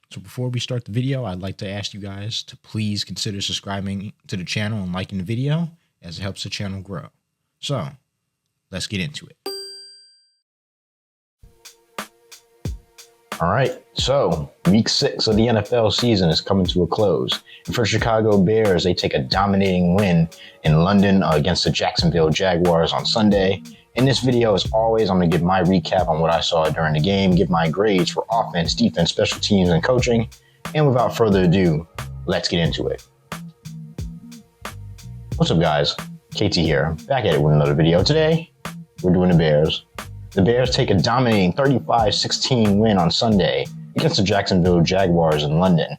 So before we start the video, I'd like to ask you guys to please consider subscribing to the channel and liking the video, as it helps the channel grow. So let's get into it. All right, so week 6 of the NFL season is coming to a close. And for Chicago Bears, they take a dominating win in London against the Jacksonville Jaguars on Sunday. In this video, as always, I'm going to give my recap on what I saw during the game, give my grades for offense, defense, special teams, and coaching. And without further ado, let's get into it. What's up, guys? KT here, back at it with another video. Today, we're doing the Bears. The Bears take a dominating 35-16 win on Sunday against the Jacksonville Jaguars in London.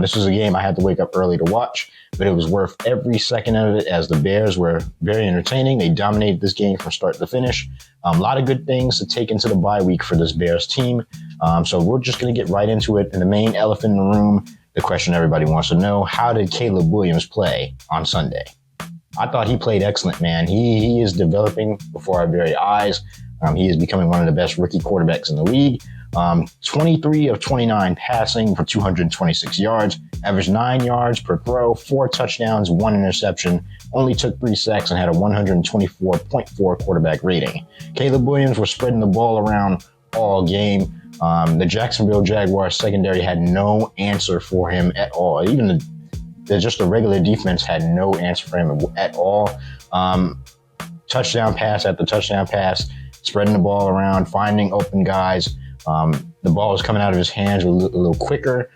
This was a game I had to wake up early to watch, but it was worth every second of it as the Bears were very entertaining. They dominated this game from start to finish. A lot of good things to take into the bye week for this Bears team. So we're just going to get right into it. And the main elephant in the room, the question everybody wants to know, how did Caleb Williams play on Sunday? I thought he played excellent, man. He is developing before our very eyes. He is becoming one of the best rookie quarterbacks in the league. 23 of 29 passing for 226 yards, averaged 9 yards per throw, 4 touchdowns, 1 interception, only took 3 sacks and had a 124.4 quarterback rating. Caleb Williams was spreading the ball around all game. The Jacksonville Jaguars secondary had no answer for him at all. Even just the regular defense had no answer for him at all. Touchdown pass after touchdown pass, spreading the ball around, finding open guys. The ball was coming out of his hands a little quicker.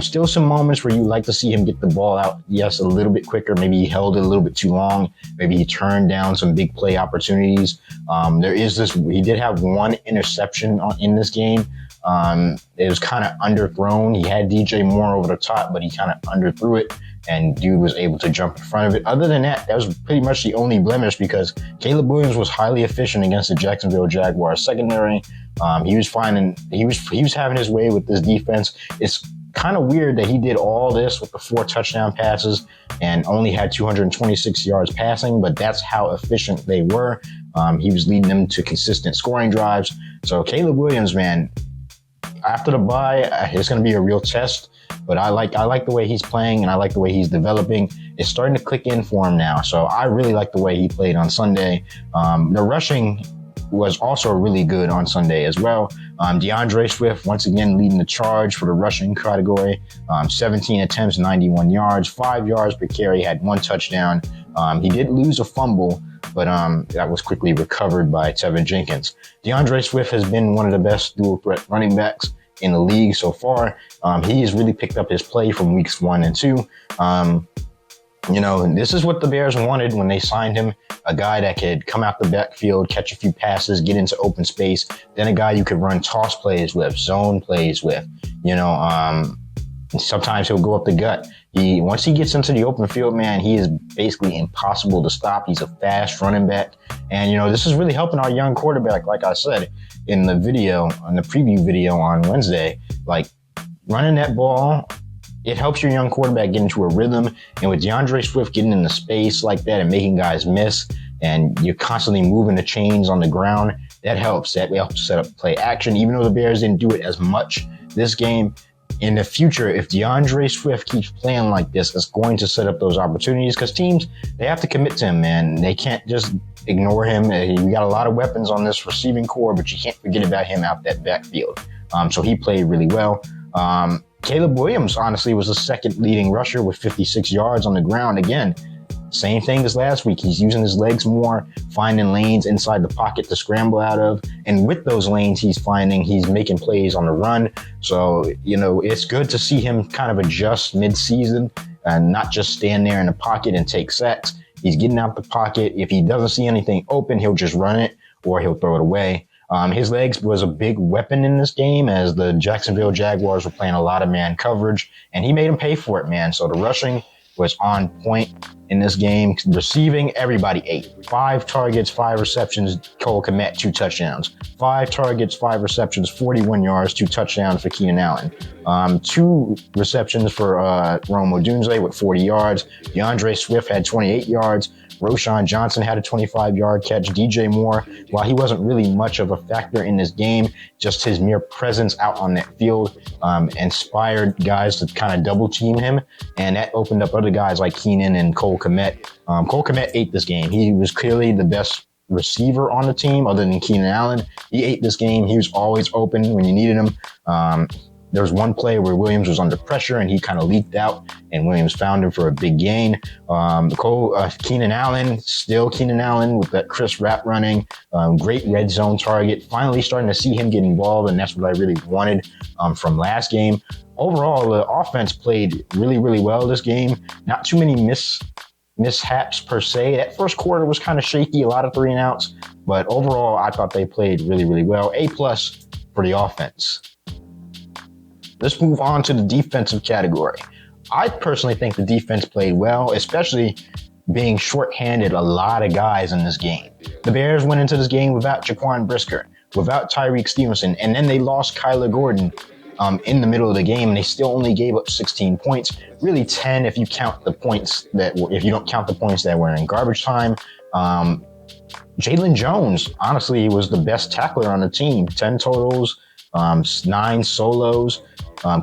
Still some moments where you like to see him get the ball out, yes, a little bit quicker. Maybe he held it a little bit too long. Maybe he turned down some big play opportunities. He did have 1 interception in this game. It was kind of underthrown. He had DJ Moore over the top, but he kind of underthrew it, and dude was able to jump in front of it. Other than that, that was pretty much the only blemish, because Caleb Williams was highly efficient against the Jacksonville Jaguars secondary. He was having his way with this defense. It's kind of weird that he did all this with the 4 touchdown passes and only had 226 yards passing, but that's how efficient they were. He was leading them to consistent scoring drives. So Caleb Williams, man, after the bye, it's going to be a real test. But I like the way he's playing, and I like the way he's developing. It's starting to click in for him now. So I really like the way he played on Sunday. The rushing was also really good on Sunday as well. DeAndre Swift, once again, leading the charge for the rushing category. 17 attempts, 91 yards, 5 yards per carry, had 1 touchdown. He did lose a fumble, but that was quickly recovered by Tevin Jenkins. DeAndre Swift has been one of the best dual threat running backs in the league so far. He has really picked up his play from weeks 1 and 2. This is what the Bears wanted when they signed him. A guy that could come out the backfield, catch a few passes, get into open space, then a guy you could run toss plays with, zone plays with. Sometimes he'll go up the gut. Once he gets into the open field, man, he is basically impossible to stop. He's a fast running back. And, this is really helping our young quarterback, like I said in the preview video on Wednesday. Like, running that ball, it helps your young quarterback get into a rhythm. And with DeAndre Swift getting into space like that and making guys miss, and you're constantly moving the chains on the ground, that helps. That helps set up play action. Even though the Bears didn't do it as much this game, in the future, if DeAndre Swift keeps playing like this, it's going to set up those opportunities, because teams, they have to commit to him, man. They can't just ignore him. We got a lot of weapons on this receiving core, but you can't forget about him out that backfield. So he played really well. Caleb Williams, honestly, was the second leading rusher with 56 yards on the ground. Again, same thing as last week. He's using his legs more, finding lanes inside the pocket to scramble out of. And with those lanes he's making plays on the run. So, it's good to see him kind of adjust mid-season and not just stand there in the pocket and take sacks. He's getting out the pocket. If he doesn't see anything open, he'll just run it or he'll throw it away. His legs was a big weapon in this game, as the Jacksonville Jaguars were playing a lot of man coverage, and he made them pay for it, man. So the rushing was on point in this game. Receiving, everybody ate. 5 targets, 5 receptions. Cole Kmet, 2 touchdowns. 5 targets, 5 receptions, 41 yards, 2 touchdowns for Keenan Allen. 2 receptions for Rome Odunze with 40 yards. DeAndre Swift had 28 yards. Roschon Johnson had a 25-yard catch. DJ Moore, while he wasn't really much of a factor in this game, just his mere presence out on that field inspired guys to kind of double team him, and that opened up other guys like Keenan and Cole Kmet. Cole Kmet ate this game. He was clearly the best receiver on the team other than Keenan Allen. He ate this game. He was always open when you needed him. There was one play where Williams was under pressure and he kind of leaked out, and Williams found him for a big gain. Keenan Allen, still Keenan Allen with that crisp route running, great red zone target. Finally starting to see him get involved, and that's what I really wanted from last game. Overall, the offense played really, really well this game. Not too many mishaps per se. That first quarter was kind of shaky, a lot of 3-and-outs, but overall, I thought they played really, really well. A+ for the offense. Let's move on to the defensive category. I personally think the defense played well, especially being shorthanded a lot of guys in this game. The Bears went into this game without Jaquan Brisker, without Tyreek Stevenson, and then they lost Kyler Gordon in the middle of the game, and they still only gave up 16 points. Really 10 if you count the points if you don't count the points that were in garbage time. Jalen Jones, honestly, was the best tackler on the team. 10 totals, 9 solos.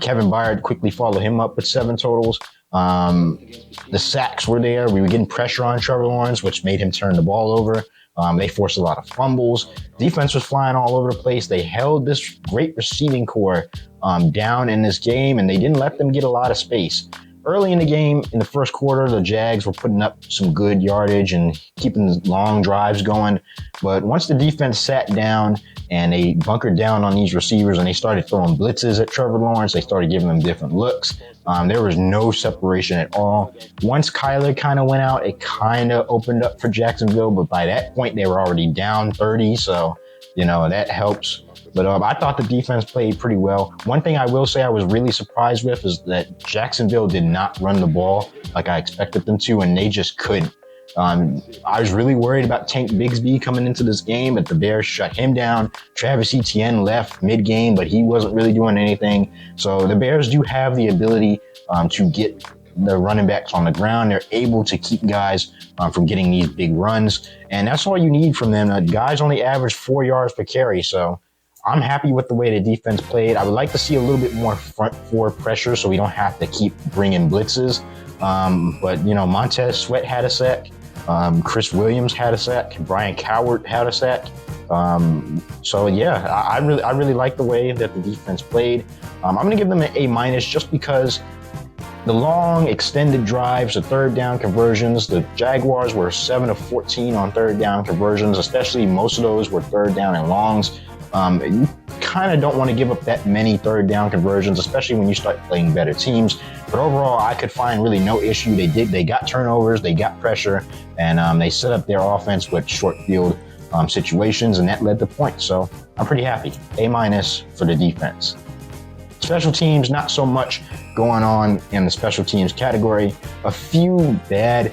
Kevin Byard quickly followed him up with 7 totals. The sacks were there. We were getting pressure on Trevor Lawrence, which made him turn the ball over. They forced a lot of fumbles. Defense was flying all over the place. They held this great receiving core down in this game, and they didn't let them get a lot of space. Early in the game, in the first quarter, the Jags were putting up some good yardage and keeping long drives going. But once the defense sat down and they bunkered down on these receivers and they started throwing blitzes at Trevor Lawrence, they started giving him different looks. There was no separation at all. Once Kyler kind of went out, it kind of opened up for Jacksonville. But by that point, they were already down 30. So, that helps. But I thought the defense played pretty well. One thing I will say I was really surprised with is that Jacksonville did not run the ball like I expected them to, and they just couldn't. I was really worried about Tank Bigsby coming into this game, but the Bears shut him down. Travis Etienne left mid-game, but he wasn't really doing anything. So the Bears do have the ability to get the running backs on the ground. They're able to keep guys from getting these big runs, and that's all you need from them. Guys only average 4 yards per carry, so I'm happy with the way the defense played. I would like to see a little bit more front four pressure so we don't have to keep bringing blitzes. But Montez Sweat had a sack. Chris Williams had a sack. Brian Coward had a sack. So yeah, I really like the way that the defense played. I'm going to give them an A- just because the long extended drives, the third down conversions, the Jaguars were 7 of 14 on third down conversions, especially most of those were third down and longs. You kind of don't want to give up that many third down conversions, especially when you start playing better teams. But overall, I could find really no issue. They got turnovers, they got pressure, and they set up their offense with short field situations, and that led to points. So I'm pretty happy. A- for the defense. Special teams, not so much going on in the special teams category. A few bad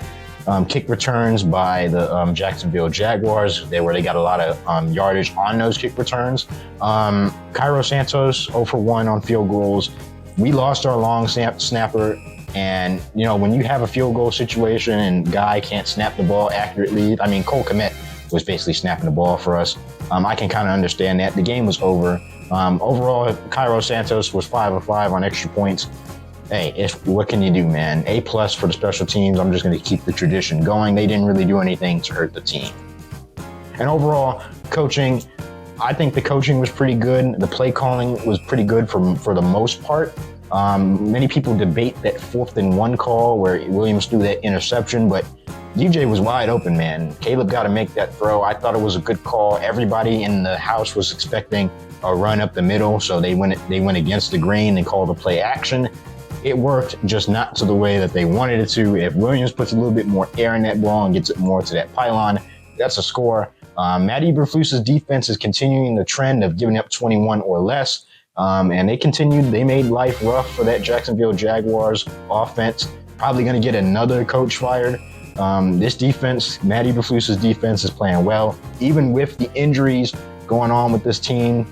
kick returns by the Jacksonville Jaguars, where they got a lot of yardage on those kick returns. Cairo Santos, 0 for 1 on field goals. We lost our long snapper, and when you have a field goal situation and guy can't snap the ball accurately, Cole Kmet was basically snapping the ball for us. I can kind of understand that. The game was over. Overall, Cairo Santos was 5 of 5 on extra points. Hey, what can you do, man? A+ for the special teams. I'm just going to keep the tradition going. They didn't really do anything to hurt the team. And overall, coaching, I think the coaching was pretty good. The play calling was pretty good for the most part. Many people debate that 4th and 1 call where Williams threw that interception, but DJ was wide open, man. Caleb got to make that throw. I thought it was a good call. Everybody in the house was expecting a run up the middle, so they went against the grain and called the play action. It worked, just not to the way that they wanted it to. If Williams puts a little bit more air in that ball and gets it more to that pylon, that's a score. Matt Eberflus's defense is continuing the trend of giving up 21 or less. And they made life rough for that Jacksonville Jaguars offense. Probably going to get another coach fired. This defense, Matt Eberflus's defense, is playing well. Even with the injuries going on with this team,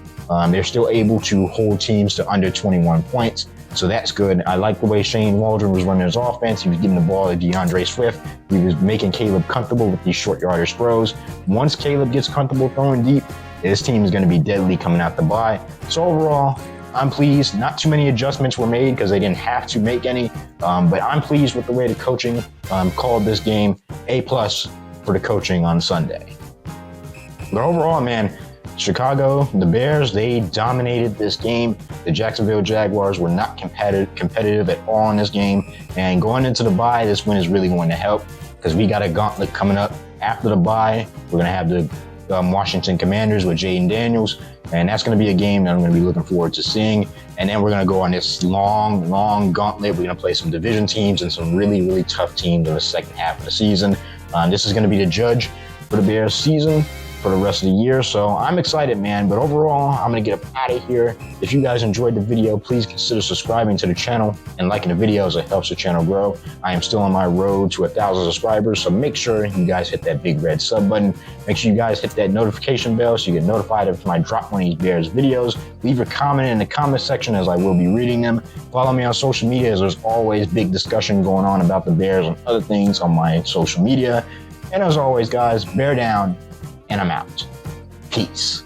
They're still able to hold teams to under 21 points. So that's good. I like the way Shane Waldron was running his offense. He was giving the ball to DeAndre Swift. He was making Caleb comfortable with these short yardage throws. Once Caleb gets comfortable throwing deep, his team is going to be deadly coming out the bye. So overall, I'm pleased. Not too many adjustments were made because they didn't have to make any. But I'm pleased with the way the coaching called this game. A+ for the coaching on Sunday. But overall, man, Chicago, the Bears, they dominated this game. The Jacksonville Jaguars were not competitive at all in this game. And going into the bye, this win is really going to help because we got a gauntlet coming up after the bye. We're going to have the Washington Commanders with Jaden Daniels. And that's going to be a game that I'm going to be looking forward to seeing. And then we're going to go on this long gauntlet. We're going to play some division teams and some really tough teams in the second half of the season. This is going to be the judge for the Bears season for the rest of the year. So I'm excited, man. But overall, I'm going to get up out of here. If you guys enjoyed the video, please consider subscribing to the channel and liking the videos. It helps the channel grow. I am still on my road to 1,000 subscribers. So make sure you guys hit that big red sub button. Make sure you guys hit that notification bell so you get notified every time I drop one of these Bears videos. Leave a comment in the comment section as I will be reading them. Follow me on social media as there's always big discussion going on about the Bears and other things on my social media. And as always, guys, bear down. And I'm out. Peace.